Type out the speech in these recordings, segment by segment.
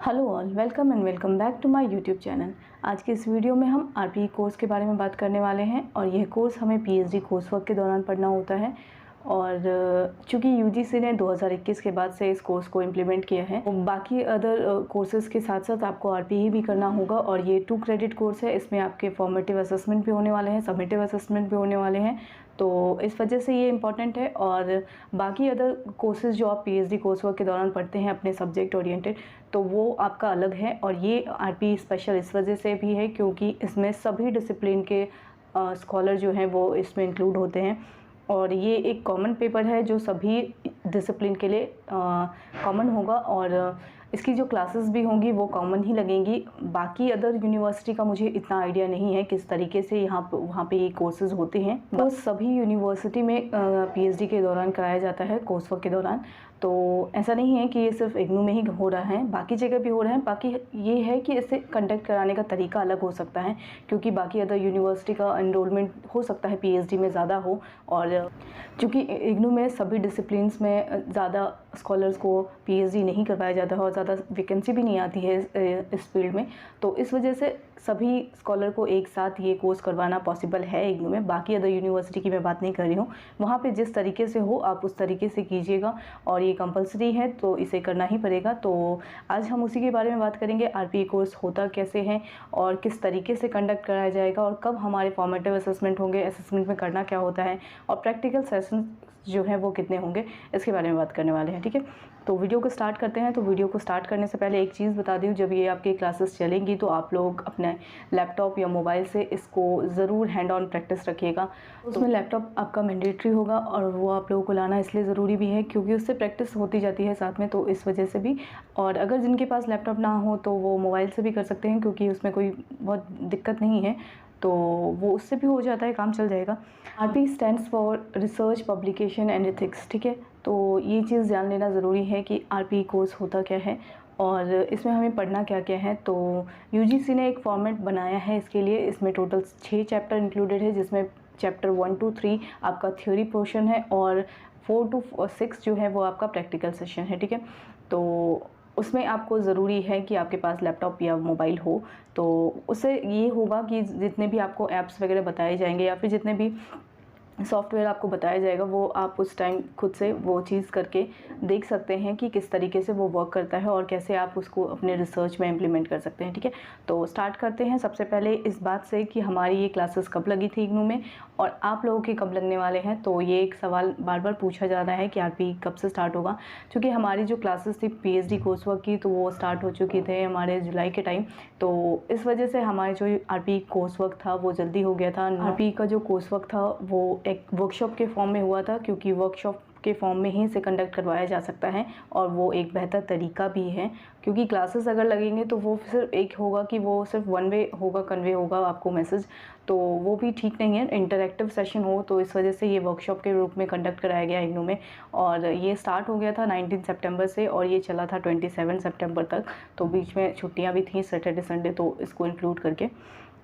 Hello all, welcome and welcome back to my YouTube channel. आज के इस video में हम आरपीई कोर्स के बारे में बात करने वाले हैं और यह कोर्स हमें पीएचडी कोर्स वर्क के दौरान पढ़ना होता है। और चूँकि यूजीसी ने 2021 के बाद से इस कोर्स को इम्प्लीमेंट किया है, बाकी अदर कोर्सेज़ के साथ साथ आपको आरपीई भी करना होगा। और ये 2 क्रेडिट कोर्स है। इसमें आपके फॉर्मेटिव असेसमेंट भी होने वाले हैं, समेटिव असेसमेंट भी होने वाले हैं, तो इस वजह से ये इम्पॉर्टेंट है। और बाकी अदर कोर्सेज़ जो आप पीएचडी कोर्स वर्क के दौरान पढ़ते हैं अपने सब्जेक्ट ओरिएंटेड, तो वो आपका अलग है। और ये आरपीई स्पेशल इस वजह से भी है क्योंकि इसमें सभी डिसिप्लिन के स्कॉलर जो हैं वो इसमें इंक्लूड होते हैं। और ये एक कॉमन पेपर है जो सभी डिसिप्लिन के लिए कॉमन होगा। और इसकी जो क्लासेस भी होंगी वो कॉमन ही लगेंगी। बाकी अदर यूनिवर्सिटी का मुझे इतना आइडिया नहीं है किस तरीके से वहाँ पे ये कोर्सेज़ होते हैं। तो सभी यूनिवर्सिटी में पीएचडी के दौरान कराया जाता है, कोर्स वर्क के दौरान। तो ऐसा नहीं है कि ये सिर्फ इग्नू में ही हो रहा है, बाकी जगह भी हो रहा है। बाकी ये है कि इसे कंडक्ट कराने का तरीका अलग हो सकता है क्योंकि बाकी अदर यूनिवर्सिटी का एनरोलमेंट हो सकता है पीएचडी में ज़्यादा हो। और चूँकि इग्नू में सभी डिसिप्लिन्स में ज़्यादा स्कॉलर्स को पीएचडी नहीं करवाया जाता है और ज़्यादा वैकेंसी भी नहीं आती है इस फील्ड में, तो इस वजह से सभी स्कॉलर को एक साथ ये कोर्स करवाना पॉसिबल है इग्नू में। बाकी अदर यूनिवर्सिटी की मैं बात नहीं कर रही हूँ, वहाँ पे जिस तरीके से हो आप उस तरीके से कीजिएगा। और ये कंपलसरी है तो इसे करना ही पड़ेगा। तो आज हम उसी के बारे में बात करेंगे, आरपीई कोर्स होता कैसे है और किस तरीके से कंडक्ट कराया जाएगा और कब हमारे फॉर्मेटिव असेसमेंट होंगे, असेसमेंट में करना क्या होता है और प्रैक्टिकल सेशन जो है वो कितने होंगे, इसके बारे में बात करने वाले हैं। ठीक है, तो वीडियो को स्टार्ट करते हैं। तो वीडियो को स्टार्ट करने से पहले एक चीज़ बता दूँ, जब ये आपकी क्लासेस चलेंगी तो आप लोग अपने लैपटॉप या मोबाइल से इसको ज़रूर हैंड ऑन प्रैक्टिस रखिएगा। उसमें लैपटॉप आपका मैंडेटरी होगा और वो आप लोगों को लाना इसलिए ज़रूरी भी है क्योंकि उससे प्रैक्टिस होती जाती है साथ में, तो इस वजह से भी। और अगर जिनके पास लैपटॉप ना हो तो वो मोबाइल से भी कर सकते हैं क्योंकि उसमें कोई बहुत दिक्कत नहीं है, तो वो उससे भी हो जाता है, काम चल जाएगा। RP stands for research publication and ethics. ठीक है, तो ये चीज़ जान लेना ज़रूरी है कि आरपी कोर्स होता क्या है और इसमें हमें पढ़ना क्या क्या है। तो यूजीसी ने एक फॉर्मेट बनाया है इसके लिए। इसमें टोटल 6 चैप्टर इंक्लूडेड है, जिसमें चैप्टर 1 to 3 आपका थ्योरी पोर्शन है और 4 to 6 जो है वो आपका प्रैक्टिकल सेशन है। ठीक है, तो उसमें आपको ज़रूरी है कि आपके पास लैपटॉप या मोबाइल हो। तो उससे ये होगा कि जितने भी आपको ऐप्स वगैरह बताए जाएंगे या फिर जितने भी सॉफ्टवेयर आपको बताया जाएगा वो आप उस टाइम खुद से वो चीज़ करके देख सकते हैं कि किस तरीके से वो वर्क करता है और कैसे आप उसको अपने रिसर्च में इम्प्लीमेंट कर सकते हैं। ठीक है, तो स्टार्ट करते हैं सबसे पहले इस बात से कि हमारी ये क्लासेस कब लगी थी इग्नू में और आप लोगों के कब लगने वाले हैं। तो ये एक सवाल बार बार पूछा जा रहा है कि आरपी कब से स्टार्ट होगा। क्योंकि हमारी जो क्लासेस थी पीएचडी कोर्स वर्क की तो वो स्टार्ट हो चुकी थे हमारे जुलाई के टाइम, तो इस वजह से हमारे जो आरपी कोर्स वर्क था वो जल्दी हो गया था। आरपी का जो कोर्स वर्क था वो एक वर्कशॉप के फॉर्म में हुआ था क्योंकि वर्कशॉप के फॉर्म में ही इसे कंडक्ट करवाया जा सकता है और वो एक बेहतर तरीका भी है। क्योंकि क्लासेस अगर लगेंगे तो वो सिर्फ एक होगा कि वो सिर्फ वन वे होगा, कन्वे होगा आपको मैसेज, तो वो भी ठीक नहीं है। इंटरैक्टिव सेशन हो, तो इस वजह से ये वर्कशॉप के रूप में कंडक्ट कराया गया इग्नू में। और ये स्टार्ट हो गया था 19 सितंबर से और ये चला था 27 सितंबर तक। तो बीच में छुट्टियाँ भी थी, सैटरडे संडे, तो इसको इंक्लूड करके।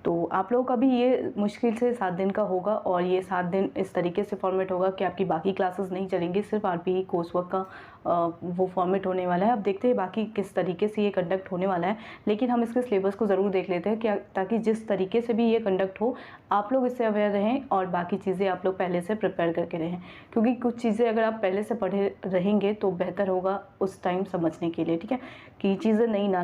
तो आप लोगों का भी ये मुश्किल से 7 दिन का होगा और ये 7 दिन इस तरीके से फॉर्मेट होगा कि आपकी बाकी क्लासेस नहीं चलेंगी, सिर्फ आरपीई कोर्स वर्क का वो फॉर्मेट होने वाला है। अब देखते हैं बाकी किस तरीके से ये कंडक्ट होने वाला है, लेकिन हम इसके सिलेबस को ज़रूर देख लेते हैं क्या, ताकि जिस तरीके से भी ये कंडक्ट हो आप लोग इससे अवेयर रहें और बाकी चीज़ें आप लोग पहले से प्रिपेयर करके रहें। क्योंकि कुछ चीज़ें अगर आप पहले से पढ़े रहेंगे तो बेहतर होगा उस टाइम समझने के लिए। ठीक है, कि चीज़ें नहीं ना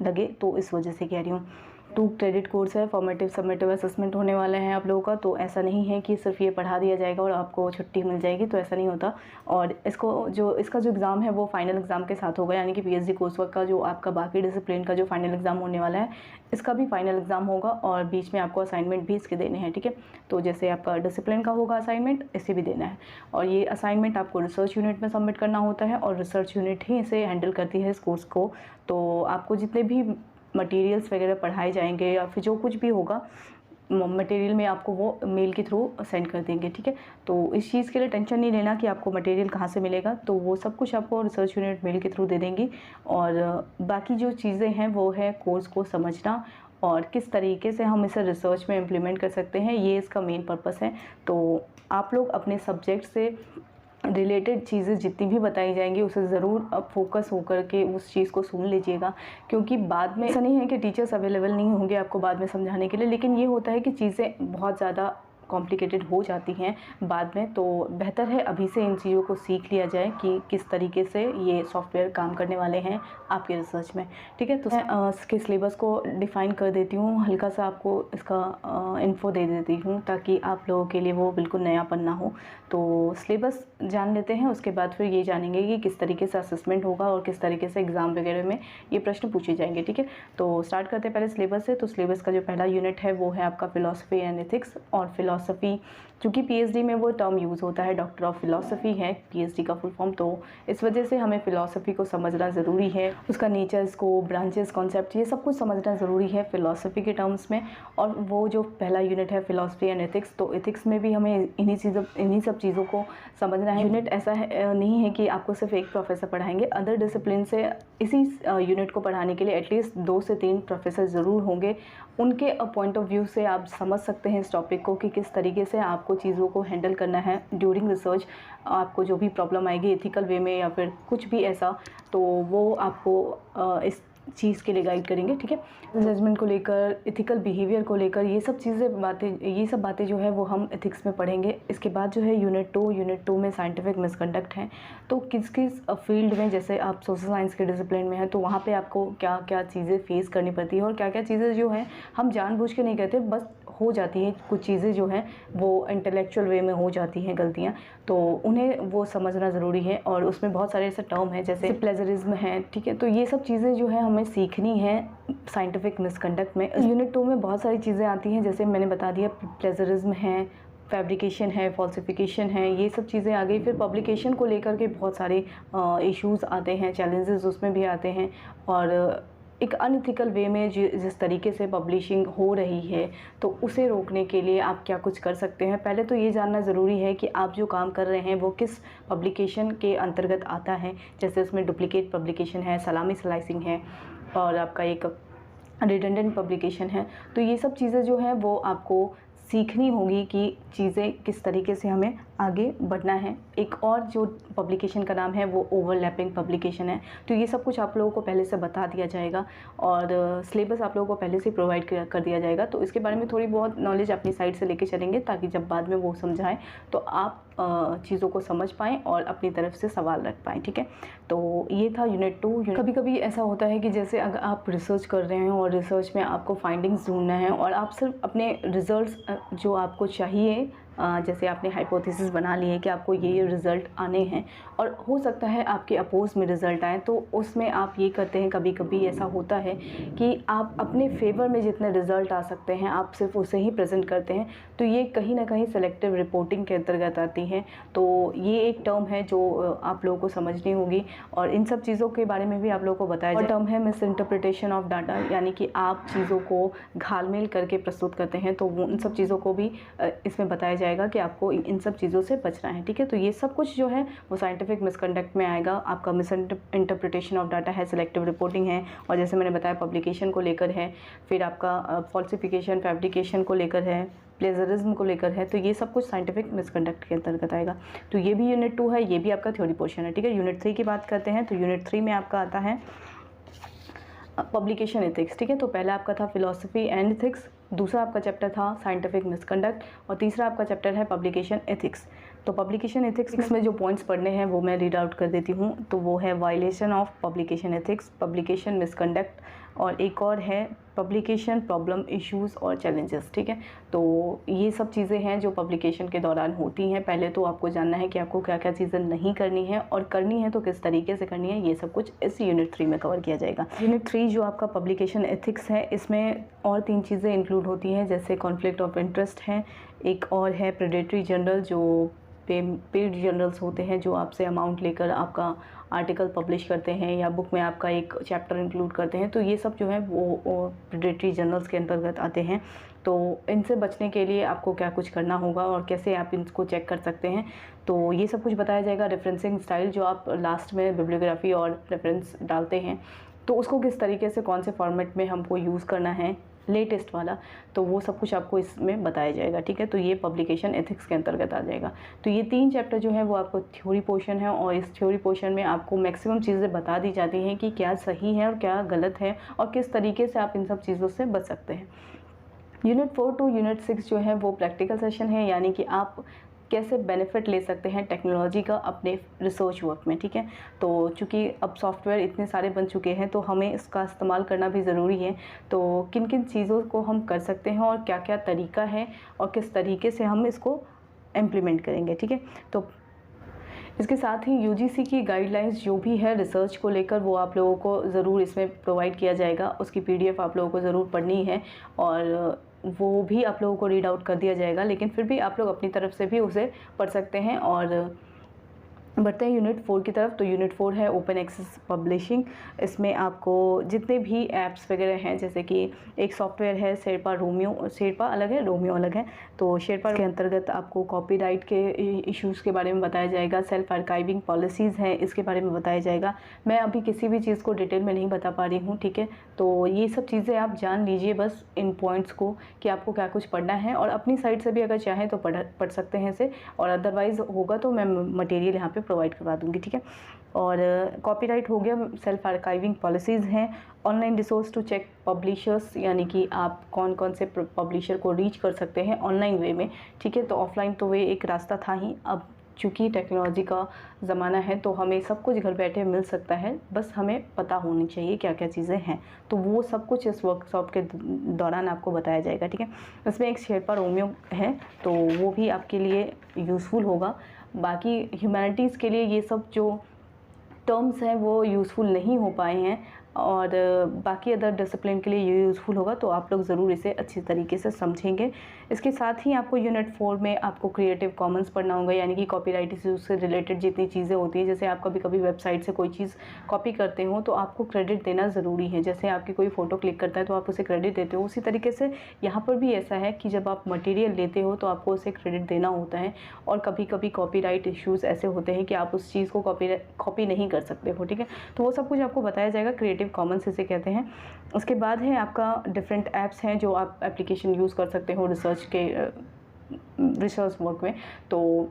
लगे, तो इस वजह से कह रही हूँ। 2 क्रेडिट कोर्स है, फॉर्मेटिव समेटिव असेसमेंट होने वाले हैं आप लोगों का। तो ऐसा नहीं है कि सिर्फ ये पढ़ा दिया जाएगा और आपको छुट्टी मिल जाएगी, तो ऐसा नहीं होता। और इसका जो एग्ज़ाम है वो फाइनल एग्ज़ाम के साथ होगा, यानी कि पीएचडी कोर्स वर्क का जो आपका बाकी डिसिप्लिन का जो फाइनल एग्ज़ाम होने वाला है, इसका भी फाइनल एग्ज़ाम होगा और बीच में आपको असाइनमेंट भी इसके देने हैं। ठीक है, तो जैसे आपका डिसिप्लिन का होगा असाइनमेंट, इसे भी देना है और ये असाइनमेंट आपको रिसर्च यूनिट में सबमिट करना होता है और रिसर्च यूनिट ही इसे हैंडल करती है इस कोर्स को। तो आपको जितने भी मटेरियल्स वगैरह पढ़ाए जाएंगे या फिर जो कुछ भी होगा मटेरियल में आपको वो मेल के थ्रू सेंड कर देंगे। ठीक है, तो इस चीज़ के लिए टेंशन नहीं लेना कि आपको मटेरियल कहाँ से मिलेगा, तो वो सब कुछ आपको रिसर्च यूनिट मेल के थ्रू दे देंगी। और बाकी जो चीज़ें हैं वो है कोर्स को समझना और किस तरीके से हम इसे रिसर्च में इम्प्लीमेंट कर सकते हैं, ये इसका मेन पर्पस है। तो आप लोग अपने सब्जेक्ट से रिलेटेड चीज़ें जितनी भी बताई जाएंगी उसे ज़रूर फोकस होकर के उस चीज़ को सुन लीजिएगा, क्योंकि बाद में ऐसा नहीं है कि टीचर्स अवेलेबल नहीं होंगे आपको बाद में समझाने के लिए, लेकिन ये होता है कि चीज़ें बहुत ज़्यादा कॉम्प्लिकेटेड हो जाती हैं बाद में। तो बेहतर है अभी से इन चीज़ों को सीख लिया जाए कि किस तरीके से ये सॉफ्टवेयर काम करने वाले हैं आपके रिसर्च में, ठीक है। तो मैं इसके सिलेबस को डिफ़ाइन कर देती हूँ, हल्का सा आपको इसका इन्फो दे देती हूँ ताकि आप लोगों के लिए वो बिल्कुल नयापन ना हो। तो सिलेबस जान लेते हैं, उसके बाद फिर ये जानेंगे कि किस तरीके से असेसमेंट होगा और किस तरीके से एग्ज़ाम वगैरह में ये प्रश्न पूछे जाएंगे, ठीक है। तो स्टार्ट करते हैं पहले सिलेबस से। तो सिलेबस का जो पहला यूनिट है वो है आपका फ़िलॉसफी एंड एथिक्स। और फ़िलॉसफी क्योंकि पीएचडी में वो टर्म यूज़ होता है, डॉक्टर ऑफ फ़िलॉसफी है पीएचडी का फुल फॉर्म, तो इस वजह से हमें फ़िलॉसफी को समझना ज़रूरी है, उसका नेचर, स्कोप, ब्रांचेस, कॉन्सेप्ट, ये सब कुछ समझना ज़रूरी है फ़िलॉसफी के टर्म्स में। और वो जो पहला यूनिट है फ़िलॉसफी एंड एथिक्स, तो एथिक्स में भी हमें इन्हीं सब चीज़ों को समझना है। यूनिट ऐसा है नहीं है कि आपको सिर्फ एक प्रोफेसर पढ़ाएंगे, अदर डिसिप्लिन से इसी यूनिट को पढ़ाने के लिए एटलीस्ट 2 से 3 प्रोफेसर ज़रूर होंगे। उनके पॉइंट ऑफ व्यू से आप समझ सकते हैं इस टॉपिक को कि किस तरीके से आपको चीज़ों को हैंडल करना है ड्यूरिंग रिसर्च। आपको जो भी प्रॉब्लम आएगी एथिकल वे में या फिर कुछ भी ऐसा, तो वो आपको इस चीज़ के लिए गाइड करेंगे, ठीक है। जजमेंट को लेकर, एथिकल बिहेवियर को लेकर, ये सब बातें जो है वो हम एथिक्स में पढ़ेंगे। इसके बाद जो है यूनिट 2 में साइंटिफिक मिसकंडक्ट है। तो किस किस फील्ड में, जैसे आप सोशल साइंस के डिसिप्लिन में हैं तो वहाँ पे आपको क्या क्या चीज़ें फेस करनी पड़ती है और क्या क्या चीज़ें जो हैं हम जानबूझ के नहीं करते, बस हो जाती हैं कुछ चीज़ें जो हैं वो इंटेलेक्चुअल वे में हो जाती हैं गलतियाँ, तो उन्हें वो समझना ज़रूरी है। और उसमें बहुत सारे ऐसे टर्म हैं जैसे प्लेजरिज्म है, ठीक है। तो ये सब चीज़ें जो है हमें सीखनी है साइंटिफिक मिसकंडक्ट में। यूनिट 2 में बहुत सारी चीज़ें आती हैं, जैसे मैंने बता दिया प्लेजरिज्म है, फैब्रिकेशन है, फॉल्सिफिकेशन है, ये सब चीज़ें आ गई। फिर पब्लिकेशन को लेकर के बहुत सारे इश्यूज़ आते हैं, चैलेंजेस उसमें भी आते हैं। और एक अनइथिकल वे में जिस तरीके से पब्लिशिंग हो रही है तो उसे रोकने के लिए आप क्या कुछ कर सकते हैं। पहले तो ये जानना ज़रूरी है कि आप जो काम कर रहे हैं वो किस पब्लिकेशन के अंतर्गत आता है। जैसे उसमें डुप्लीकेट पब्लिकेशन है, सलामी स्लाइसिंग है और आपका एक रिडंडेंट पब्लिकेशन है। तो ये सब चीज़ें जो हैं वो आपको सीखनी होगी कि चीज़ें किस तरीके से हमें आगे बढ़ना है। एक और जो पब्लिकेशन का नाम है वो ओवरलैपिंग पब्लिकेशन है। तो ये सब कुछ आप लोगों को पहले से बता दिया जाएगा और सिलेबस आप लोगों को पहले से प्रोवाइड कर दिया जाएगा। तो इसके बारे में थोड़ी बहुत नॉलेज अपनी साइड से लेके चलेंगे ताकि जब बाद में वो समझाएं तो आप चीज़ों को समझ पाएँ और अपनी तरफ से सवाल रख पाएँ, ठीक है। तो ये था यूनिट 2। कभी कभी ऐसा होता है कि जैसे अगर आप रिसर्च कर रहे हैं और रिसर्च में आपको फाइंडिंग्स ढूंढना है और आप सिर्फ अपने रिजल्ट्स जो आपको चाहिए, जैसे आपने हाइपोथेसिस बना ली है कि आपको ये रिज़ल्ट आने हैं और हो सकता है आपके अपोज में रिज़ल्ट आए, तो उसमें आप ये करते हैं, कभी कभी ऐसा होता है कि आप अपने फेवर में जितने रिज़ल्ट आ सकते हैं आप सिर्फ उसे ही प्रेजेंट करते हैं। तो ये कहीं ना कहीं सेलेक्टिव रिपोर्टिंग के अंतर्गत आती है। तो ये एक टर्म है जो आप लोगों को समझनी होगी और इन सब चीज़ों के बारे में भी आप लोगों को बताया जाए। टर्म है मिस इंटरप्रिटेशन ऑफ डाटा, यानी कि आप चीज़ों को घालमेल करके प्रस्तुत करते हैं, तो उन सब चीज़ों को भी इसमें बताया जाएगा कि आपको इन सब चीज़ों से बचना है, ठीक है। तो ये सब कुछ जो है वो साइंटिफिक मिसकंडक्ट में आएगा। आपका मिस इंटरप्रिटेशन ऑफ डाटा है, सिलेक्टिव रिपोर्टिंग है और जैसे मैंने बताया पब्लिकेशन को लेकर है, फिर आपका फॉल्सिफिकेशन, फैब्रिकेशन को लेकर है, प्लेजरिज्म को लेकर है। तो ये सब कुछ साइंटिफिक मिसकंडक्ट के अंतर्गत आएगा। तो ये भी यूनिट 2 है, ये भी आपका थ्योरी पोर्शन है, ठीक है। यूनिट 3 की बात करते हैं तो यूनिट 3 में आपका आता है पब्लिकेशन एथिक्स, ठीक है। तो पहला आपका था फिलॉसफी एंड एथिक्स, दूसरा आपका चैप्टर था साइंटिफिक मिसकंडक्ट और तीसरा आपका चैप्टर है पब्लिकेशन एथिक्स। तो पब्लिकेशन एथिक्स में जो पॉइंट्स पढ़ने हैं वो मैं रीड आउट कर देती हूँ। तो वो है violation of publication ethics, publication misconduct और एक और है पब्लिकेशन प्रॉब्लम, इश्यूज़ और चैलेंजेस, ठीक है। तो ये सब चीज़ें हैं जो पब्लिकेशन के दौरान होती हैं। पहले तो आपको जानना है कि आपको क्या क्या चीज़ें नहीं करनी है और करनी है तो किस तरीके से करनी है, ये सब कुछ इस यूनिट 3 में कवर किया जाएगा। यूनिट 3 जो आपका पब्लिकेशन एथिक्स है, इसमें और 3 चीज़ें इंक्लूड होती हैं, जैसे कॉन्फ्लिक्ट ऑफ इंटरेस्ट है, एक और है प्रेडेटरी जर्नल, जो पेड जर्नल्स होते हैं जो आपसे अमाउंट लेकर आपका आर्टिकल पब्लिश करते हैं या बुक में आपका एक चैप्टर इंक्लूड करते हैं। तो ये सब जो है वो प्रेडेटरी जर्नल्स के अंतर्गत आते हैं। तो इनसे बचने के लिए आपको क्या कुछ करना होगा और कैसे आप इनको चेक कर सकते हैं, तो ये सब कुछ बताया जाएगा। रेफरेंसिंग स्टाइल, जो आप लास्ट में बिब्लियोग्राफी और रेफरेंस डालते हैं तो उसको किस तरीके से, कौन से फॉर्मेट में हमको यूज़ करना है, लेटेस्ट वाला, तो वो सब कुछ आपको इसमें बताया जाएगा, ठीक है। तो ये पब्लिकेशन एथिक्स के अंतर्गत आ जाएगा। तो ये 3 चैप्टर जो है वो आपको थ्योरी पोर्शन है, और इस थ्योरी पोर्शन में आपको मैक्सिमम चीज़ें बता दी जाती हैं कि क्या सही है और क्या गलत है, और किस तरीके से आप इन सब चीज़ों से बच सकते हैं। यूनिट 4 टू यूनिट 6 जो है वो प्रैक्टिकल सेशन है, यानी कि आप कैसे बेनिफिट ले सकते हैं टेक्नोलॉजी का अपने रिसर्च वर्क में, ठीक है। तो चूँकि अब सॉफ्टवेयर इतने सारे बन चुके हैं, तो हमें इसका इस्तेमाल करना भी ज़रूरी है। तो किन किन चीज़ों को हम कर सकते हैं और क्या क्या तरीका है और किस तरीके से हम इसको इम्प्लीमेंट करेंगे, ठीक है। तो इसके साथ ही यूजीसी की गाइडलाइंस जो भी है रिसर्च को लेकर, वो आप लोगों को ज़रूर इसमें प्रोवाइड किया जाएगा। उसकी पीडीएफ आप लोगों को ज़रूर पढ़नी है, और वो भी आप लोगों को रीड आउट कर दिया जाएगा, लेकिन फिर भी आप लोग अपनी तरफ से भी उसे पढ़ सकते हैं। और बढ़ते हैं यूनिट 4 की तरफ। तो यूनिट 4 है ओपन एक्सेस पब्लिशिंग। इसमें आपको जितने भी ऐप्स वगैरह हैं, जैसे कि एक सॉफ्टवेयर है शेरपा रोमियो, शेरपा अलग है, रोमियो अलग है। तो शेरपा के अंतर्गत आपको कॉपीराइट के इश्यूज़ के बारे में बताया जाएगा, सेल्फ आर्काइविंग पॉलिसीज़ हैं इसके बारे में बताया जाएगा। मैं अभी किसी भी चीज़ को डिटेल में नहीं बता पा रही हूँ, ठीक है। तो ये सब चीज़ें आप जान लीजिए बस इन पॉइंट्स को, कि आपको क्या कुछ पढ़ना है, और अपनी साइड से भी अगर चाहें तो पढ़ सकते हैं इसे, और अदरवाइज़ होगा तो मैं मटेरियल यहाँ पे प्रोवाइड करवा दूँगी, ठीक है। और कॉपीराइट हो गया, सेल्फ आर्काइविंग पॉलिसीज़ हैं, online resource to check publishers, यानी कि आप कौन कौन से पब्लिशर को रीच कर सकते हैं ऑनलाइन वे में, ठीक है। तो ऑफलाइन तो वे एक रास्ता था ही, अब चूँकि टेक्नोलॉजी का ज़माना है तो हमें सब कुछ घर बैठे मिल सकता है, बस हमें पता होनी चाहिए क्या क्या चीज़ें हैं। तो वो सब कुछ इस वर्कशॉप के दौरान आपको बताया जाएगा, ठीक है। इसमें एक शेरपा रोमियो है, तो वो भी आपके लिए यूज़फुल होगा। बाकी ह्यूमैनिटीज़ के लिए ये सब जो टर्म्स हैं वो यूज़फुल नहीं हो पाए हैं, और बाकी अदर डिसिप्लिन के लिए ये यूज़फुल होगा, तो आप लोग ज़रूर इसे अच्छी तरीके से समझेंगे। इसके साथ ही आपको यूनिट 4 में आपको क्रिएटिव कॉमन्स पढ़ना होगा, यानी कि कॉपीराइट इश्यूज से रिलेटेड जितनी चीज़ें होती हैं। जैसे आप कभी कभी वेबसाइट से कोई चीज़ कॉपी करते हो तो आपको क्रेडिट देना ज़रूरी है। जैसे आपकी कोई फ़ोटो क्लिक करता है तो आप उसे क्रेडिट देते हो, उसी तरीके से यहाँ पर भी ऐसा है कि जब आप मटीरियल लेते हो तो आपको उसे क्रेडिट देना होता है। और कभी कभी कॉपीराइट इश्यूज़ ऐसे होते हैं कि आप उस चीज़ को कॉपी नहीं कर सकते हो, ठीक है। तो वो सब कुछ आपको बताया जाएगा, क्रिएटिव कॉमन्स इसे कहते हैं। उसके बाद है आपका डिफरेंट ऐप्स हैं जो आप एप्लीकेशन यूज़ कर सकते हो रिसर्च वर्क में, तो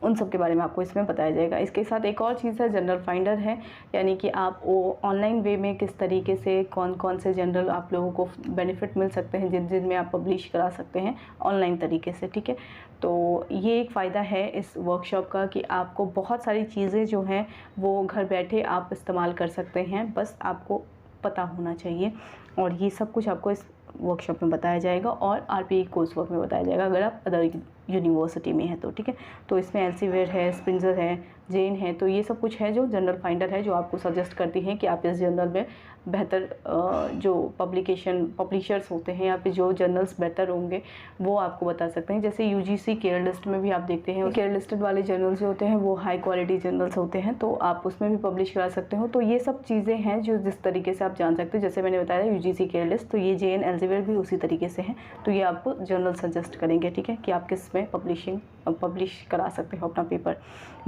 उन सब के बारे में आपको इसमें बताया जाएगा। इसके साथ एक और चीज़ है जर्नल फाइंडर है, यानी कि आप वो ऑनलाइन वे में किस तरीके से कौन कौन से जर्नल आप लोगों को बेनिफिट मिल सकते हैं जिनमें आप पब्लिश करा सकते हैं ऑनलाइन तरीके से, ठीक है। तो ये एक फ़ायदा है इस वर्कशॉप का कि आपको बहुत सारी चीज़ें जो हैं वो घर बैठे आप इस्तेमाल कर सकते हैं, बस आपको पता होना चाहिए। और ये सब कुछ आपको इस वर्कशॉप में बताया जाएगा और आरपीई कोर्स वर्क में बताया जाएगा अगर आप अदर यूनिवर्सिटी में है तो, ठीक है। तो इसमें एल्सेवियर है, स्प्रिंजर है, जेन है, तो ये सब कुछ है जो जर्नल फाइंडर है जो आपको सजेस्ट करती हैं कि आप इस जर्नल में बेहतर जो पब्लिशर्स होते हैं या फिर जो जर्नल्स बेहतर होंगे वो आपको बता सकते हैं। जैसे यूजीसी केयर लिस्ट में भी आप देखते हैं, केयर लिस्टेड वाले जर्नल्स जो होते हैं वो हाई क्वालिटी जर्नल्स होते हैं, तो आप उसमें भी पब्लिश करा सकते हो। तो ये सब चीज़ें हैं जो जिस तरीके से आप जान सकते हो, जैसे मैंने बताया यूजीसी केयर लिस्ट, तो ये जेन एल्सेवियर भी उसी तरीके से हैं। तो ये आपको जर्नल सजेस्ट करेंगे, ठीक है, कि आप किस में पब्लिश करा सकते हो अपना पेपर।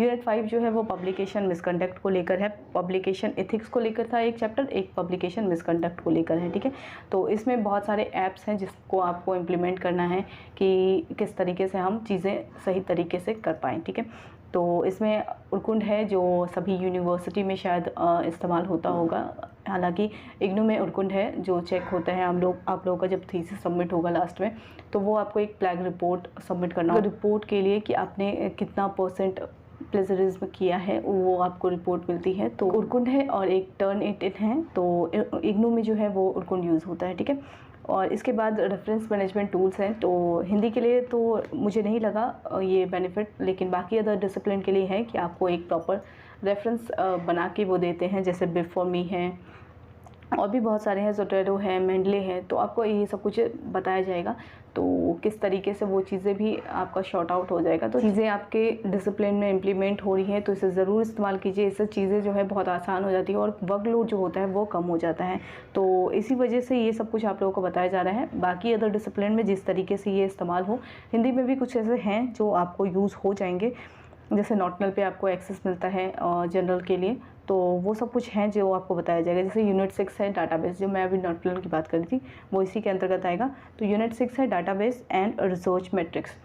यूनिट 5 जो है वो पब्लिकेशन मिसकंडक्ट को लेकर है, पब्लिकेशन एथिक्स को लेकर था एक चैप्टर, एक पब्लिकेशन मिसकंडक्ट को लेकर है, ठीक है। तो इसमें बहुत सारे ऐप्स हैं जिसको आपको इम्प्लीमेंट करना है कि किस तरीके से हम चीज़ें सही तरीके से कर पाएँ, ठीक है। तो इसमें उर्कुंड है जो सभी यूनिवर्सिटी में शायद इस्तेमाल होता होगा, हालांकि इग्नू में उर्कुंड है जो चेक होता है आप लोगों का जब थीसिस सबमिट होगा लास्ट में, तो वो आपको एक प्लैग रिपोर्ट सबमिट करना होगा रिपोर्ट के लिए कि आपने कितना % प्लेजरिज्म किया है, वो आपको रिपोर्ट मिलती है। तो उर्कुंड है और एक टर्निटिन है, तो इग्नू में जो है वो उर्कुंड यूज़ होता है, ठीक है। और इसके बाद रेफरेंस मैनेजमेंट टूल्स हैं, तो हिंदी के लिए तो मुझे नहीं लगा ये बेनिफिट, लेकिन बाकी अदर डिसिप्लिन के लिए है कि आपको एक प्रॉपर रेफरेंस बना के वो देते हैं, जैसे बिफॉर्मी है और भी बहुत सारे हैं, जोटेरो है, मेंडले है, तो आपको ये सब कुछ बताया जाएगा। तो किस तरीके से वो चीज़ें भी आपका शॉर्ट आउट हो जाएगा। तो चीज़ें आपके डिसिप्लिन में इम्प्लीमेंट हो रही हैं तो इसे ज़रूर इस्तेमाल कीजिए, इससे चीज़ें जो है बहुत आसान हो जाती है और वर्कलोड जो होता है वो कम हो जाता है। तो इसी वजह से ये सब कुछ आप लोगों को बताया जा रहा है। बाकी अदर डिसिप्लिन में जिस तरीके से ये इस्तेमाल हो, हिंदी में भी कुछ ऐसे हैं जो आपको यूज़ हो जाएंगे, जैसे नॉर्टनल पे आपको एक्सेस मिलता है जनरल के लिए, तो वो सब कुछ हैं जो आपको बताया जाएगा। जैसे यूनिट 6 है डाटाबेस, जो मैं अभी नॉर्टनल की बात कर रही थी वो इसी के अंतर्गत आएगा। तो यूनिट 6 है डाटाबेस एंड रिसर्च मैट्रिक्स।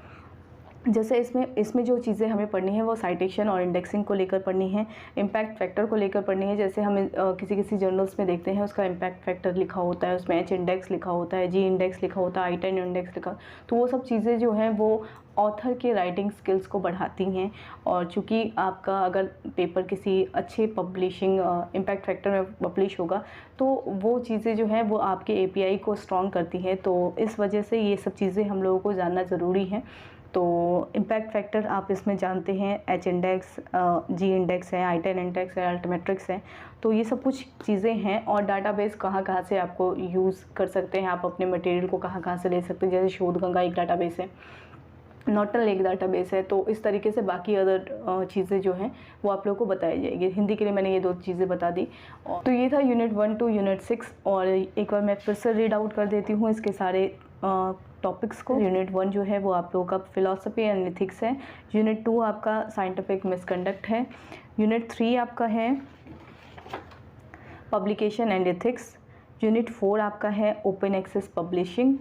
जैसे इसमें जो चीज़ें हमें पढ़नी है वो साइटेशन और इंडेक्सिंग को लेकर पढ़नी है, इम्पैक्ट फैक्टर को लेकर पढ़नी है। जैसे हम किसी जर्नल्स में देखते हैं उसका इम्पैक्ट फैक्टर लिखा होता है, उसमें H इंडेक्स लिखा होता है, G इंडेक्स लिखा होता है, I10 इंडेक्स लिखा, तो वो सब चीज़ें जो हैं वो ऑथर के राइटिंग स्किल्स को बढ़ाती हैं। और चूँकि आपका अगर पेपर किसी अच्छे पब्लिशिंग इम्पैक्ट फैक्टर में पब्लिश होगा तो वो चीज़ें जो हैं वो आपके API को स्ट्रॉन्ग करती हैं, तो इस वजह से ये सब चीज़ें हम लोगों को जानना ज़रूरी है। तो इम्पैक्ट फैक्टर आप इसमें जानते हैं, H इंडेक्स, G इंडेक्स है, I10 इंडेक्स है, अल्टमेट्रिक्स है, तो ये सब कुछ चीज़ें हैं। और डाटाबेस कहाँ से आपको यूज़ कर सकते हैं, आप अपने मटेरियल को कहाँ से ले सकते हैं। जैसे शोधगंगा एक डाटाबेस है, नॉर्टनल एक डाटाबेस है, तो इस तरीके से बाकी अदर चीज़ें जो हैं वो आप लोगों को बताई जाएगी। हिंदी के लिए मैंने ये 2 चीज़ें बता दी। तो ये था यूनिट 1 टू यूनिट 6, और एक बार मैं फिर से रीड आउट कर देती हूँ इसके सारे टॉपिक्स को। यूनिट 1 जो है वो आप लोगों का फिलॉसफी एंड एथिक्स है। यूनिट 2 आपका साइंटिफिक मिसकंडक्ट है। यूनिट 3 आपका है पब्लिकेशन एंड एथिक्स। यूनिट 4 आपका है ओपन एक्सेस पब्लिशिंग।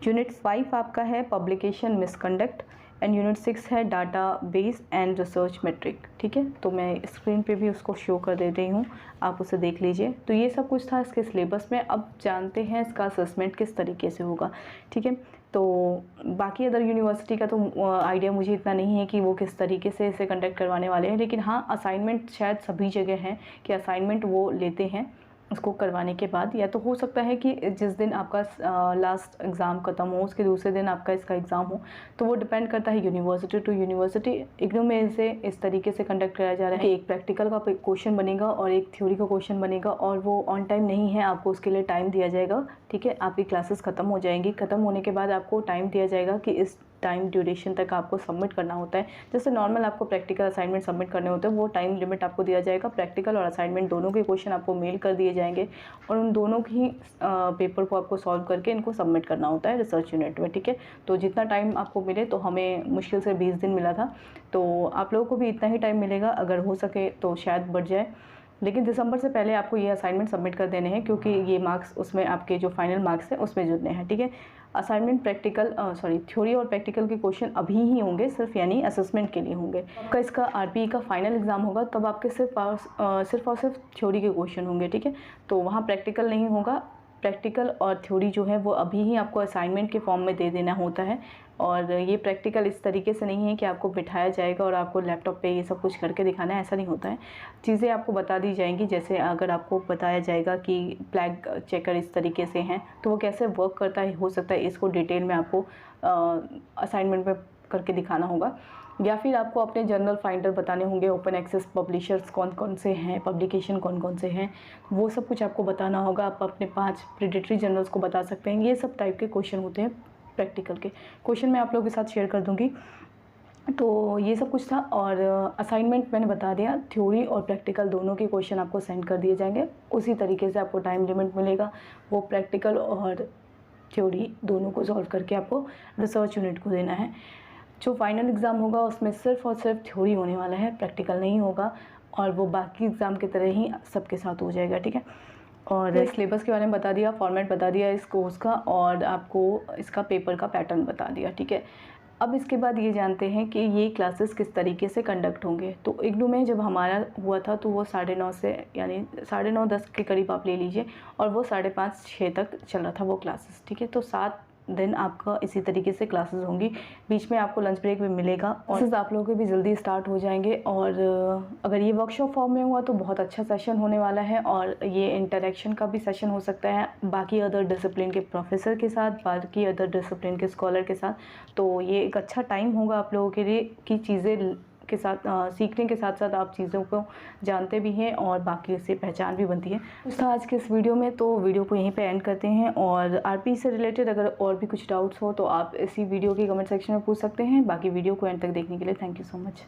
यूनिट 5 आपका है पब्लिकेशन मिसकंडक्ट एंड यूनिट 6 है database and research metric. ठीक है, तो मैं स्क्रीन पे भी उसको शो कर दे रही हूँ, आप उसे देख लीजिए। तो ये सब कुछ था इसके सिलेबस में। अब जानते हैं इसका असेसमेंट किस तरीके से होगा। ठीक है, तो बाकी अदर यूनिवर्सिटी का तो आइडिया मुझे इतना नहीं है कि वो किस तरीके से इसे कंडक्ट करवाने वाले हैं, लेकिन हाँ असाइनमेंट शायद सभी जगह है कि असाइनमेंट वो लेते हैं उसको करवाने के बाद। या तो हो सकता है कि जिस दिन आपका लास्ट एग्ज़ाम ख़त्म हो उसके दूसरे दिन आपका इसका एग्ज़ाम हो, तो वो डिपेंड करता है यूनिवर्सिटी टू यूनिवर्सिटी। इग्नू में इसे इस तरीके से कंडक्ट कराया जा रहा है कि एक प्रैक्टिकल का क्वेश्चन बनेगा और एक थ्योरी का क्वेश्चन बनेगा, और वो ऑन टाइम नहीं है, आपको उसके लिए टाइम दिया जाएगा। ठीक है, आपकी क्लासेस ख़त्म हो जाएंगी, ख़त्म होने के बाद आपको टाइम दिया जाएगा कि इस टाइम ड्यूरेशन तक आपको सबमिट करना होता है। जैसे नॉर्मल आपको प्रैक्टिकल असाइनमेंट सबमिट करने होते हैं, वो टाइम लिमिट आपको दिया जाएगा। प्रैक्टिकल और असाइनमेंट दोनों के क्वेश्चन आपको मेल कर दिए जाएंगे और उन दोनों की पेपर को आपको सॉल्व करके इनको सबमिट करना होता है रिसर्च यूनिट में। ठीक है, तो जितना टाइम आपको मिले, तो हमें मुश्किल से 20 दिन मिला था, तो आप लोगों को भी इतना ही टाइम मिलेगा। अगर हो सके तो शायद बढ़ जाए, लेकिन दिसंबर से पहले आपको ये असाइनमेंट सबमिट कर देने हैं, क्योंकि ये मार्क्स उसमें आपके जो फाइनल मार्क्स हैं उसमें जुड़ने हैं। ठीक है, असाइनमेंट थ्योरी और प्रैक्टिकल के क्वेश्चन अभी ही होंगे सिर्फ, यानी असेसमेंट के लिए होंगे। आपका इसका RPE का फाइनल एग्जाम होगा, तब आपके सिर्फ और सिर्फ थ्योरी के क्वेश्चन होंगे। ठीक है, तो वहाँ प्रैक्टिकल नहीं होगा। प्रैक्टिकल और थ्योरी जो है वो अभी ही आपको असाइनमेंट के फॉर्म में दे देना होता है। और ये प्रैक्टिकल इस तरीके से नहीं है कि आपको बिठाया जाएगा और आपको लैपटॉप पे ये सब कुछ करके दिखाना है, ऐसा नहीं होता है। चीज़ें आपको बता दी जाएंगी, जैसे अगर आपको बताया जाएगा कि फ्लैग चेकर इस तरीके से हैं तो वो कैसे वर्क करता है, हो सकता है इसको डिटेल में आपको असाइनमेंट में करके दिखाना होगा। या फिर आपको अपने जर्नल फाइंडर बताने होंगे, ओपन एक्सेस पब्लिशर्स कौन कौन से हैं, पब्लिकेशन कौन कौन से हैं, वो सब कुछ आपको बताना होगा। आप अपने 5 प्रेडिटरी जर्नल्स को बता सकते हैं। ये सब टाइप के क्वेश्चन होते हैं प्रैक्टिकल के। क्वेश्चन मैं आप लोगों के साथ शेयर कर दूँगी। तो ये सब कुछ था, और असाइनमेंट मैंने बता दिया। थ्योरी और प्रैक्टिकल दोनों के क्वेश्चन आपको सेंड कर दिए जाएंगे, उसी तरीके से आपको टाइम लिमिट मिलेगा। वो प्रैक्टिकल और थ्योरी दोनों को सॉल्व करके आपको रिसर्च यूनिट को देना है। जो फाइनल एग्ज़ाम होगा उसमें सिर्फ और सिर्फ थ्योरी होने वाला है, प्रैक्टिकल नहीं होगा, और वो बाकी एग्ज़ाम की तरह ही सबके साथ हो जाएगा। ठीक है, और सिलेबस के बारे में बता दिया, फॉर्मेट बता दिया इस कोर्स का, और आपको इसका पेपर का पैटर्न बता दिया। ठीक है, अब इसके बाद ये जानते हैं कि ये क्लासेस किस तरीके से कंडक्ट होंगे। तो इग्नू में जब हमारा हुआ था तो वो 9:30 से, यानी 9:30-10 के करीब आप ले लीजिए, और वो 5:30-6 तक चल रहा था वो क्लासेस। ठीक है, तो 7 दिन आपका इसी तरीके से क्लासेस होंगी। बीच में आपको लंच ब्रेक भी मिलेगा, और आप लोगों के भी जल्दी स्टार्ट हो जाएंगे। और अगर ये वर्कशॉप फॉर्म में हुआ तो बहुत अच्छा सेशन होने वाला है, और ये इंटरेक्शन का भी सेशन हो सकता है बाकी अदर डिसिप्लिन के प्रोफेसर के साथ, बाकी अदर डिसिप्लिन के स्कॉलर के साथ। तो ये एक अच्छा टाइम होगा आप लोगों के लिए कि चीज़ें के साथ सीखने के साथ साथ आप चीज़ों को जानते भी हैं और बाकी से पहचान भी बनती है। तो आज के इस वीडियो में, तो वीडियो को यहीं पे एंड करते हैं। और RPE से रिलेटेड अगर और भी कुछ डाउट्स हो तो आप इसी वीडियो के कमेंट सेक्शन में पूछ सकते हैं। बाकी वीडियो को एंड तक देखने के लिए थैंक यू सो मच।